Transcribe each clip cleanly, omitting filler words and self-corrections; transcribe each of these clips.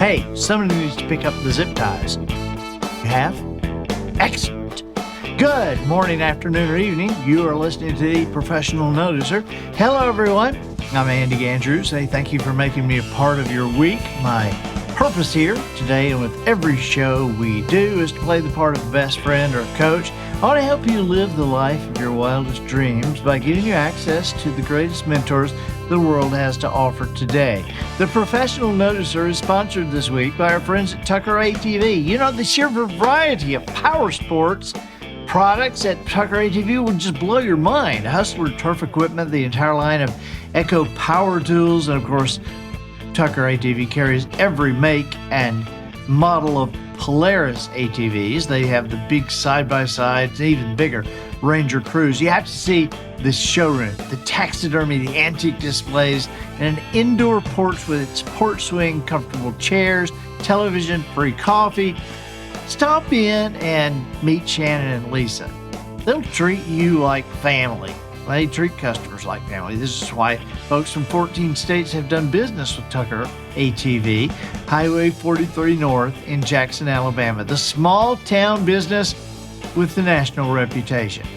Hey, somebody needs to pick up the zip ties. You have? Excellent. Good morning, afternoon, or evening. You are listening to the Professional Noticer. Hello, everyone. I'm Andy Andrews. Hey, thank you for making me a part of your week. My purpose here today and with every show we do is to play the part of a best friend or coach. I want to help you live the life of your wildest dreams by giving you access to the greatest mentors the world has to offer today. The Professional Noticer is sponsored this week by our friends at Tucker ATV. You know, the sheer variety of power sports products at Tucker ATV will just blow your mind. Hustler turf equipment, the entire line of Echo power tools, and of course, Tucker ATV carries every make and model of Polaris ATVs. They have the big side-by-sides, even bigger Ranger Cruise. You have to see this showroom, the taxidermy, the antique displays, and an indoor porch with its porch swing, comfortable chairs, television, free coffee. Stop in and meet Shannon and Lisa. They'll treat you like family. They treat customers like family. This is why folks from 14 states have done business with Tucker ATV, Highway 43 North in Jackson, Alabama. The small town business with the national reputation.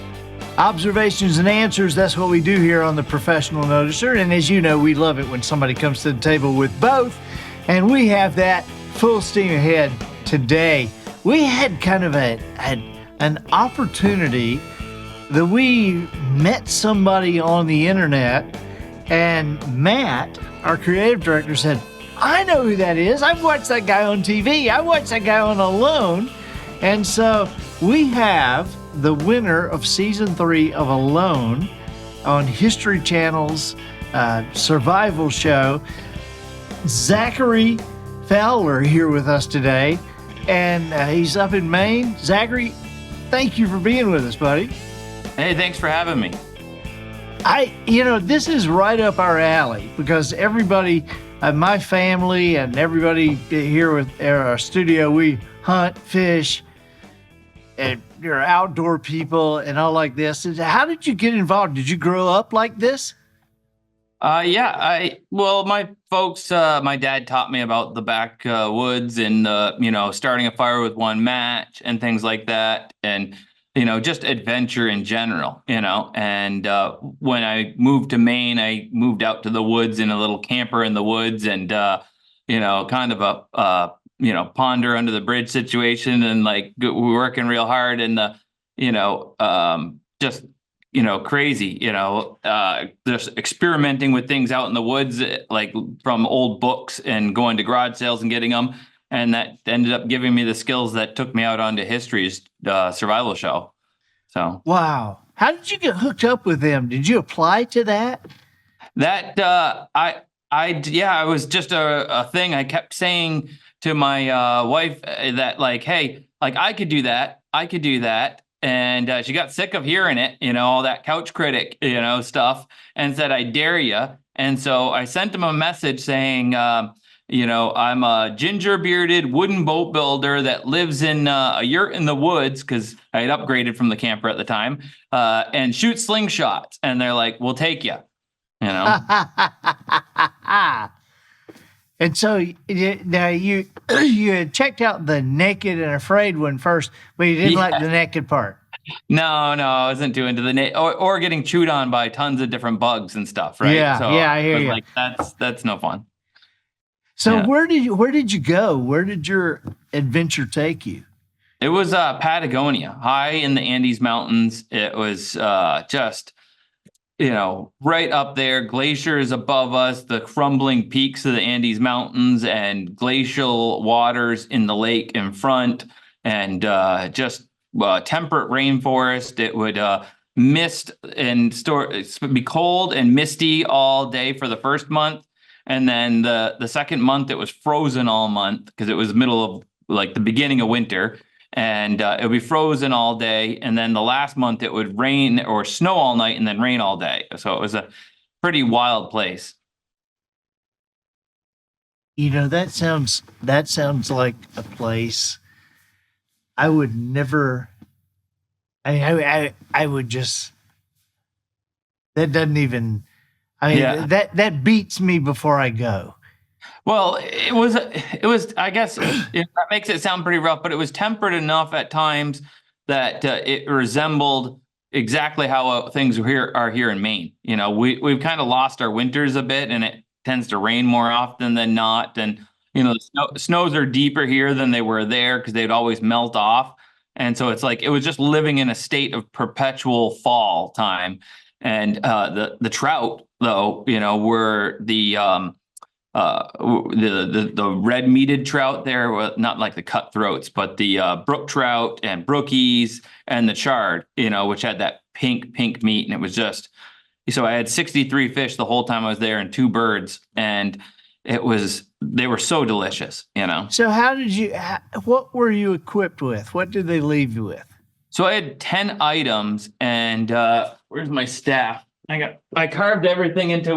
Observations and answers, that's what we do here on the Professional Noticer. And as you know, we love it when somebody comes to the table with both. And we have that full steam ahead today. We had kind of an opportunity that we met somebody on the internet, and Matt, our creative director, said, I know who that is. I've watched that guy on TV. I watched that guy on Alone. And so we have the winner of season 3 of Alone on History Channel's survival show, Zachary Fowler, here with us today. And he's up in Maine. Zachary, thank you for being with us, buddy. Hey, thanks for having me. This is right up our alley because everybody, my family and everybody here with our studio, we hunt, fish, and you're outdoor people and all like this. How did you get involved? Did you grow up like this? My folks, my dad taught me about the backwoods and, starting a fire with one match and things like that. And, just adventure in general, and when I moved to Maine, I moved out to the woods in a little camper in the woods and, kind of a, ponder under the bridge situation and we're working real hard and crazy, just experimenting with things out in the woods, like from old books and going to garage sales and getting them. And that ended up giving me the skills that took me out onto History's survival show. So wow, how did you get hooked up with them? Did you apply to that? I was just a thing. I kept saying to my wife that hey, I could do that. And she got sick of hearing it, all that couch critic, stuff, and said, I dare you. And so I sent him a message saying, I'm a ginger-bearded wooden boat builder that lives in a yurt in the woods, because I had upgraded from the camper at the time, and shoot slingshots. And they're like, we'll take you, And so now you had checked out the naked and afraid one first, but you didn't like the naked part. No, I wasn't too into the or getting chewed on by tons of different bugs and stuff, right? Yeah, so I hear you. That's no fun. So yeah. Where did you go? Where did your adventure take you? It was Patagonia, high in the Andes Mountains. It was just right up there, glaciers above us, the crumbling peaks of the Andes Mountains, and glacial waters in the lake in front, and just temperate rainforest. It would mist and be cold and misty all day for the first month. And then the second month, it was frozen all month because it was middle of the beginning of winter. And it would be frozen all day. And then the last month it would rain or snow all night and then rain all day. So it was a pretty wild place. That sounds like a place I would never. I would just. That doesn't even. I mean, that beats me before I go. Well, I guess that makes it sound pretty rough, but it was tempered enough at times that it resembled exactly how things are here in Maine. We've kind of lost our winters a bit, and it tends to rain more often than not. And the snows are deeper here than they were there because they'd always melt off. And so it's like it was just living in a state of perpetual fall time. And the trout, though, were the red meated trout there, not like the cutthroats, but the brook trout and brookies and the chard, which had that pink meat. And it was just, so I had 63 fish the whole time I was there and two birds. And they were so delicious. So what were you equipped with? What did they leave you with? So I had 10 items and where's my staff? I carved everything into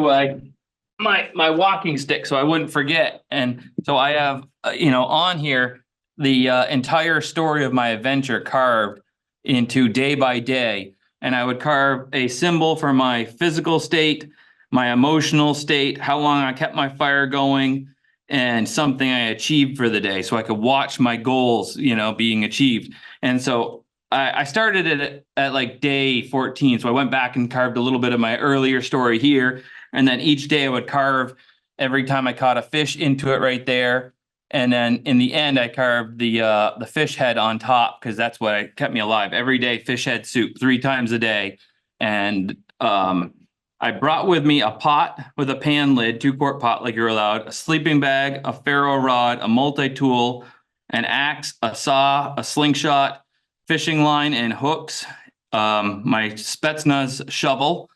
my walking stick so I wouldn't forget. And so I have, on here, the entire story of my adventure carved into day by day. And I would carve a symbol for my physical state, my emotional state, how long I kept my fire going, and something I achieved for the day. So I could watch my goals, being achieved. And so I started it at like day 14. So I went back and carved a little bit of my earlier story here. And then each day I would carve every time I caught a fish into it right there. And then in the end, I carved the fish head on top because that's what kept me alive. Every day, fish head soup 3 times a day. And I brought with me a pot with a pan lid, 2-quart pot like you're allowed, a sleeping bag, a ferro rod, a multi-tool, an axe, a saw, a slingshot, fishing line and hooks, my Spetsnaz shovel,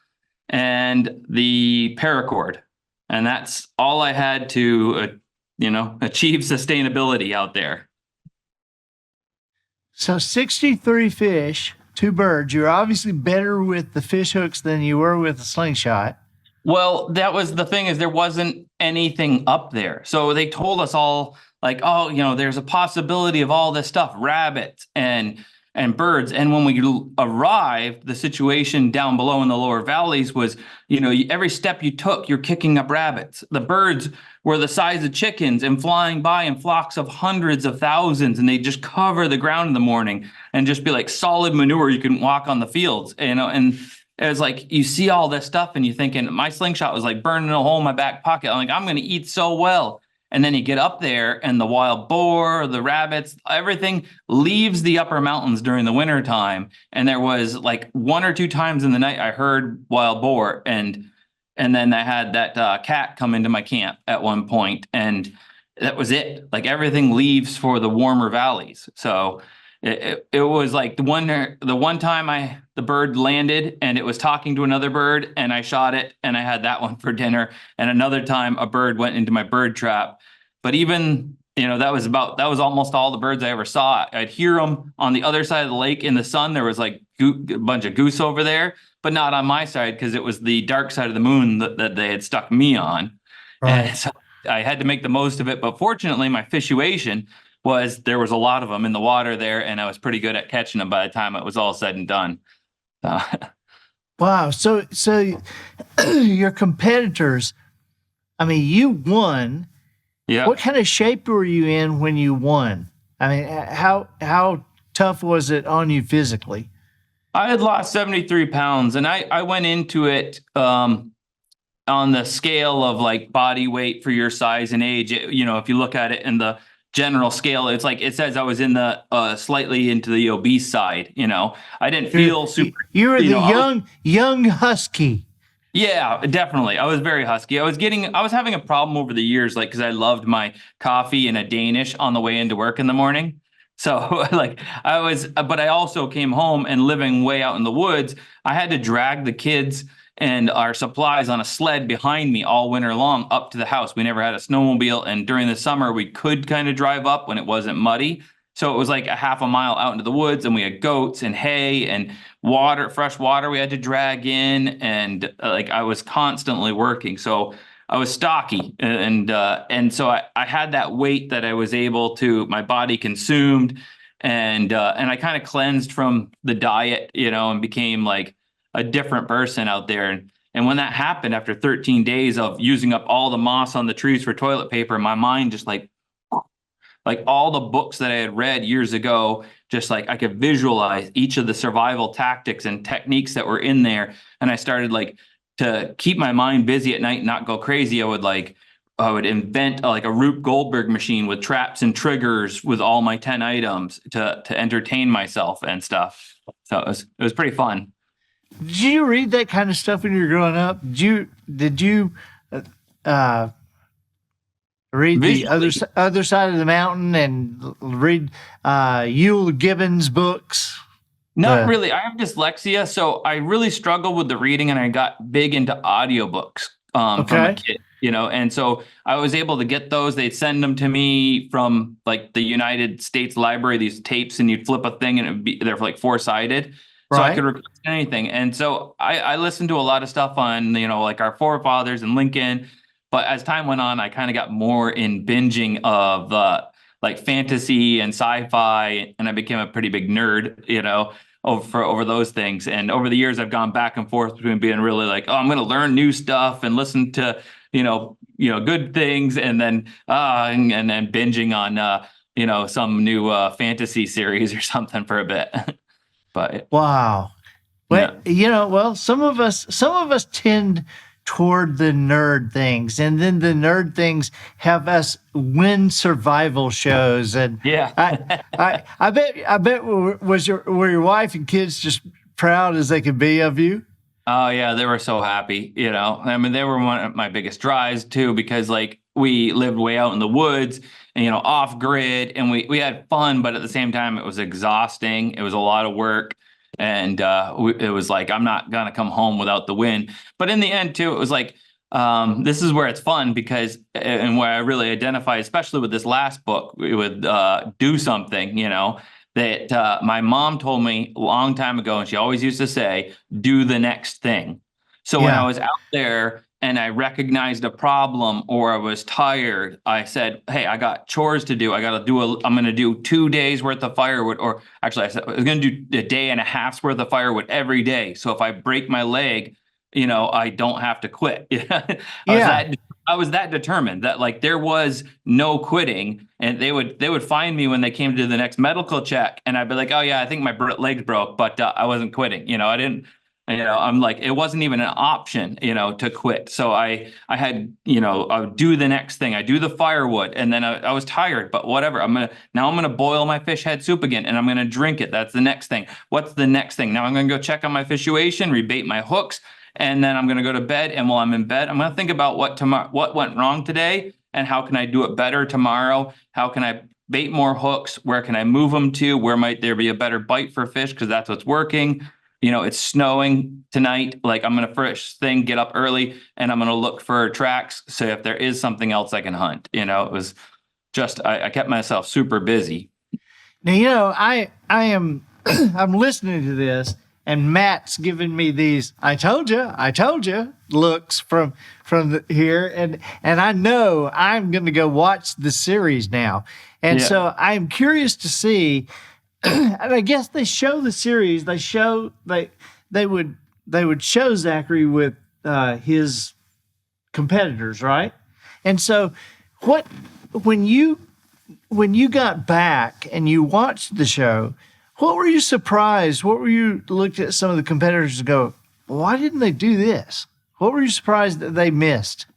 and the paracord. And that's all I had to, achieve sustainability out there. So 63 fish, 2 birds. You're obviously better with the fish hooks than you were with the slingshot. Well, that was the thing, is there wasn't anything up there. So they told us all like, oh, there's a possibility of all this stuff, rabbits and birds. And when we arrived, the situation down below in the lower valleys was, every step you took, you're kicking up rabbits. The birds were the size of chickens and flying by in flocks of hundreds of thousands. And they just cover the ground in the morning and just be like solid manure. You can walk on the fields, and it was like, you see all this stuff and you're thinking, my slingshot was like burning a hole in my back pocket. I'm like, I'm going to eat so well. And then you get up there and the wild boar, the rabbits, everything leaves the upper mountains during the winter time. And there was like 1 or 2 times in the night I heard wild boar. And then I had that cat come into my camp at one point, and that was it. Like everything leaves for the warmer valleys. So it was like the one time the bird landed and it was talking to another bird, and I shot it and I had that one for dinner. And another time a bird went into my bird trap. But even, that was almost all the birds I ever saw. I'd hear them on the other side of the lake in the sun. There was like a bunch of goose over there, but not on my side because it was the dark side of the moon that they had stuck me on. Right. And so I had to make the most of it. But fortunately, my fishation was there was a lot of them in the water there, and I was pretty good at catching them by the time it was all said and done. Wow. So your competitors, I mean, you won. Yeah. What kind of shape were you in when you won? I mean, how tough was it on you physically? I had lost 73 pounds, and I went into it on the scale of like body weight for your size and age. If you look at it in the general scale, it's like it says I was in the slightly into the obese side. I didn't feel super. You were the young husky. Yeah, definitely. I was very husky. I was having a problem over the years, like, because I loved my coffee and a Danish on the way into work in the morning. So like but I also came home, and living way out in the woods, I had to drag the kids and our supplies on a sled behind me all winter long up to the house. We never had a snowmobile. And during the summer, we could kind of drive up when it wasn't muddy. So it was like a half a mile out into the woods, and we had goats and hay and water, fresh water we had to drag in. And like I was constantly working. So I was stocky. And so I had that weight that I was able to, my body consumed. And I kind of cleansed from the diet, and became like a different person out there. And when that happened after 13 days of using up all the moss on the trees for toilet paper, my mind just like all the books that I had read years ago, just like I could visualize each of the survival tactics and techniques that were in there. And I started like to keep my mind busy at night and not go crazy. I would invent like a Rube Goldberg machine with traps and triggers with all my 10 items to entertain myself and stuff. So it was pretty fun. Did you read that kind of stuff when you were growing up? Did you read the other side of the mountain and read Yule Gibbons books? Not really. I have dyslexia, so I really struggled with the reading, and I got big into audiobooks from a kid, and so I was able to get those. They'd send them to me from like the United States Library, these tapes, and you'd flip a thing and they're like 4-sided. So I could request anything. And so I listened to a lot of stuff on, like our forefathers and Lincoln. But as time went on, I kind of got more in binging of like fantasy and sci-fi, and I became a pretty big nerd, over those things. And over the years, I've gone back and forth between being really like, oh, I'm going to learn new stuff and listen to, good things, and then binging on, some new fantasy series or something for a bit. But wow. Well, yeah. some of us tend toward the nerd things, and then the nerd things have us win survival shows. And yeah, I bet were your wife and kids just proud as they could be of you? Oh yeah, they were so happy. I mean, they were one of my biggest drives too, because like we lived way out in the woods and, off grid, and we had fun, but at the same time it was exhausting. It was a lot of work. And it was like, I'm not going to come home without the win. But in the end, too, it was like, this is where it's fun because, and where I really identify, especially with this last book, with Do Something, that my mom told me a long time ago, and she always used to say, do the next thing. So when I was out there and I recognized a problem or I was tired, I said, hey, I got chores to do. I'm going to do 2 days worth of firewood, or actually I said I was going to do a day and a half's worth of firewood every day. So if I break my leg, I don't have to quit. I was that determined that like there was no quitting, and they would find me when they came to do the next medical check, and I'd be like, oh yeah, I think my leg broke, but I wasn't quitting. I didn't. I'm like, it wasn't even an option, to quit. So I had, I would do the next thing. I do the firewood, and then I was tired, but whatever. I'm going to boil my fish head soup again, and I'm going to drink it. That's the next thing. What's the next thing? Now I'm going to go check on my fissuation, rebait my hooks, and then I'm going to go to bed. And while I'm in bed, I'm going to think about what went wrong today, and how can I do it better tomorrow? How can I bait more hooks? Where can I move them to? Where might there be a better bite for fish? Because that's what's working. It's snowing tonight. Like, I'm going to first thing get up early, and I'm going to look for tracks. So if there is something else I can hunt, it was just, I kept myself super busy. Now, I am, I'm listening to this, and Matt's giving me these, I told you looks from here. And I know I'm going to go watch the series now. And so I'm curious to see, and I guess they show the series. They would show Zachary with his competitors, right? And so, when you got back and you watched the show, what were you surprised? What were you looked at some of the competitors and go, why didn't they do this? What were you surprised that they missed?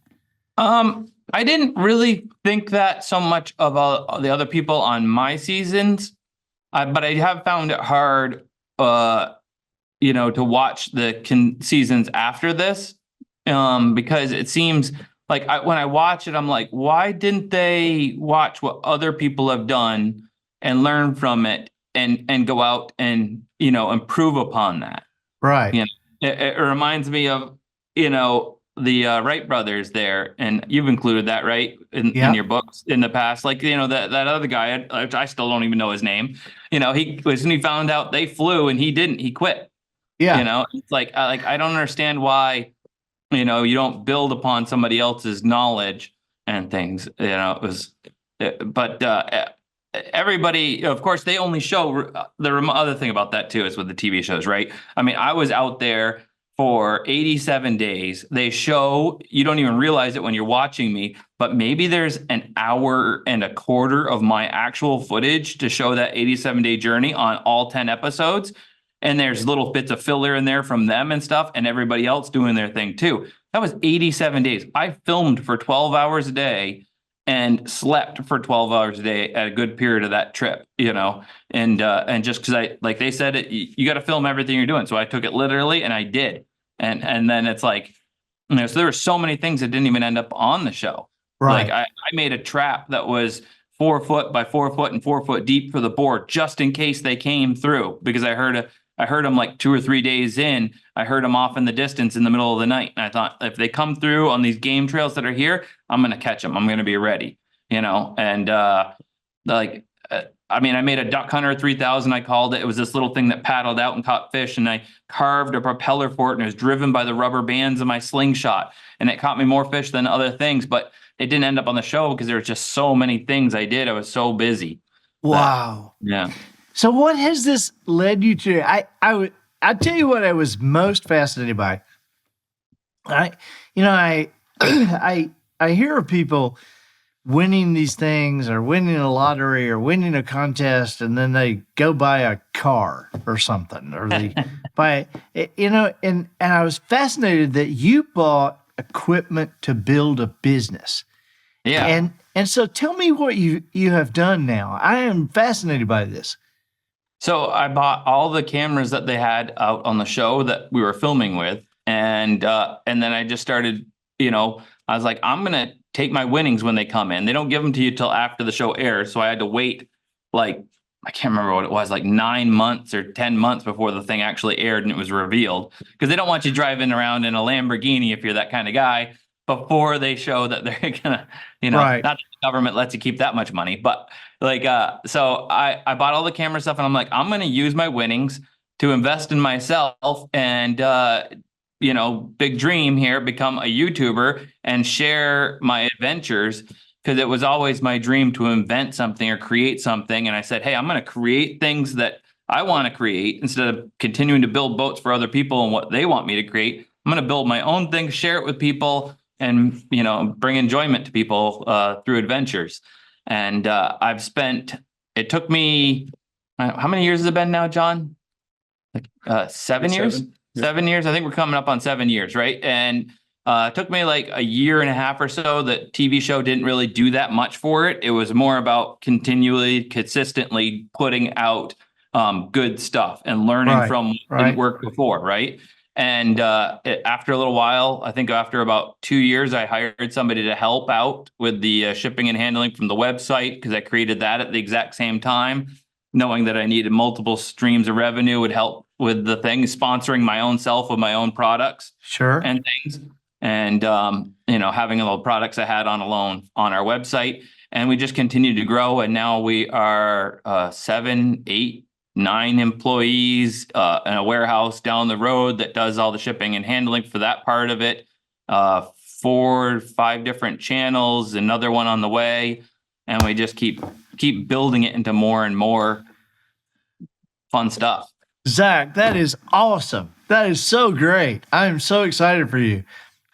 I didn't really think that so much of the other people on my seasons. But I have found it hard, to watch the seasons after this, because it seems like when I watch it, I'm like, why didn't they watch what other people have done and learn from it and go out and, improve upon that? Right. It reminds me of, the Wright brothers there, and you've included that, right, in your books in the past. Like, that other guy, I still don't even know his name. He found out they flew and he didn't. He quit. Yeah. It's like I don't understand why, you don't build upon somebody else's knowledge and things. It was, but everybody, of course, they only show the other thing about that too is with the TV shows, right? I mean, I was out there for 87 days. They show, you don't even realize it when you're watching me, but maybe there's an hour and a quarter of my actual footage to show that 87-day journey on all 10 episodes. And there's little bits of filler in there from them and stuff, and everybody else doing their thing too. That was 87 days. I filmed for 12 hours a day and slept for 12 hours a day at a good period of that trip, and just because like they said, you got to film everything you're doing. So I took it literally and I did. And then it's like, so there were so many things that didn't even end up on the show. Right. Like I made a trap that was 4 foot by 4 foot and 4 foot deep for the boar, just in case they came through, because I heard them like 2 or 3 days in. I heard them off in the distance in the middle of the night. And I thought, if they come through on these game trails that are here, I'm going to catch them. I'm going to be ready, and I made a duck hunter 3000. I called it. It was this little thing that paddled out and caught fish. And I carved a propeller for it, and it was driven by the rubber bands of my slingshot. And it caught me more fish than other things, but it didn't end up on the show because there were just so many things I did. I was so busy. Wow. Yeah. So what has this led you to? I tell you what I was most fascinated by. I hear of people winning these things or winning a lottery or winning a contest, and then they go buy a car or something, or they buy, and I was fascinated that you bought equipment to build a business. Yeah. And so tell me what you have done now. I am fascinated by this. So I bought all the cameras that they had out on the show that we were filming with. And then I just started, I was like, I'm going to take my winnings when they come in. They don't give them to you till after the show airs. So I had to wait, I can't remember what it was, 9 months or 10 months before the thing actually aired and it was revealed. Because they don't want you driving around in a Lamborghini, if you're that kind of guy, before they show that they're going to, Right. Not that the government lets you keep that much money. But so I bought all the camera stuff, and I'm like, I'm going to use my winnings to invest in myself and, big dream here, become a YouTuber and share my adventures, because it was always my dream to invent something or create something. And I said, hey, I'm going to create things that I want to create instead of continuing to build boats for other people and what they want me to create. I'm going to build my own thing, share it with people, and, bring enjoyment to people through adventures. And it took me, how many years has it been now, John? 7 years? 7 years. I think we're coming up on 7 years, right? And it took me a year and a half or so. The TV show didn't really do that much for it. It was more about consistently putting out good stuff and learning from what didn't work before, right? And after a little while, I think after about 2 years, I hired somebody to help out with the shipping and handling from the website, because I created that at the exact same time, knowing that I needed multiple streams of revenue would help with the thing, sponsoring my own self with my own products. Sure. And things. And, having all the products I had on a loan on our website. And we just continued to grow. And now we are 7, 8, 9 employees in a warehouse down the road that does all the shipping and handling for that part of it. 4, 5 different channels, another one on the way. And we just keep building it into more and more fun stuff. Zach, that is awesome. That is so great. I am so excited for you.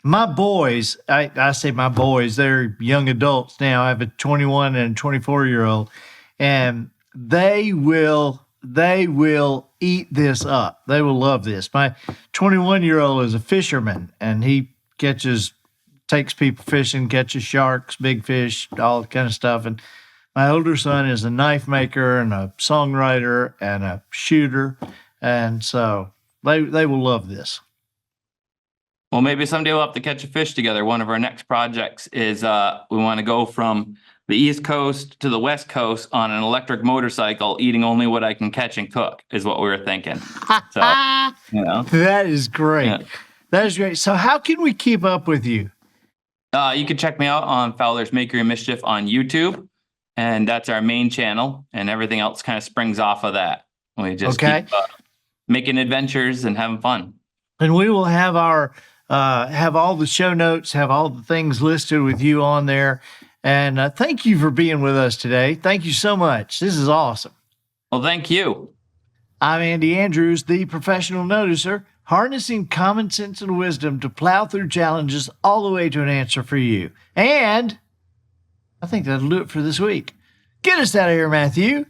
My boys, I say my boys, they're young adults now. I have a 21 and a 24-year-old, and they will eat this up. They will love this. My 21-year-old is a fisherman, and he takes people fishing, catches sharks, big fish, all that kind of stuff. And my older son is a knife maker and a songwriter and a shooter. And so they will love this. Well, maybe someday we'll have to catch a fish together. One of our next projects is we want to go from the East Coast to the West Coast on an electric motorcycle, eating only what I can catch and cook, is what we were thinking. So, That is great. Yeah. That is great. So how can we keep up with you? You can check me out on Fowler's Makery of Mischief on YouTube, and that's our main channel, and everything else kind of springs off of that. We just keep making adventures and having fun. And we will have have all the show notes, have all the things listed with you on there. And thank you for being with us today. Thank you so much. This is awesome. Well, thank you. I'm Andy Andrews, the professional noticer, harnessing common sense and wisdom to plow through challenges all the way to an answer for you. And I think that'll do it for this week. Get us out of here, Matthew.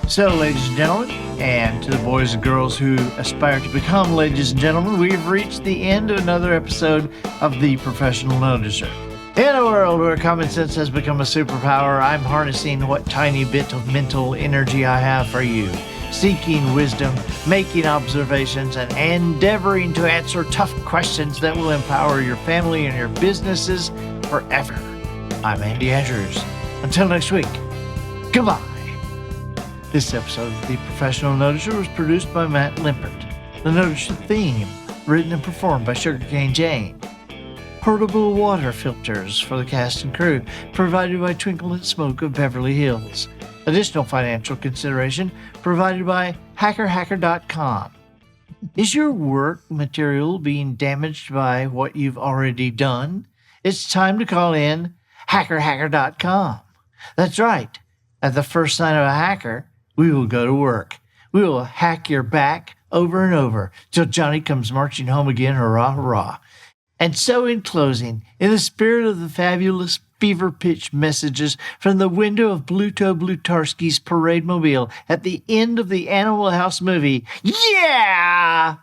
So, ladies and gentlemen, and to the boys and girls who aspire to become ladies and gentlemen, we've reached the end of another episode of The Professional Noticer. In a world where common sense has become a superpower, I'm harnessing what tiny bit of mental energy I have for you, seeking wisdom, making observations, and endeavoring to answer tough questions that will empower your family and your businesses forever. I'm Andy Andrews. Until next week, goodbye. This episode of The Professional Noticer was produced by Matt Limpert. The Noticer theme, written and performed by Sugarcane Jane. Portable water filters for the cast and crew, provided by Twinkle and Smoke of Beverly Hills. Additional financial consideration provided by hackerhacker.com. Is your work material being damaged by what you've already done? It's time to call in hackerhacker.com. That's right. At the first sign of a hacker, we will go to work. We will hack your back over and over till Johnny comes marching home again, hurrah, hurrah. And so in closing, in the spirit of the fabulous fever-pitch messages from the window of Bluto Blutarski's parade mobile at the end of the Animal House movie, yeah!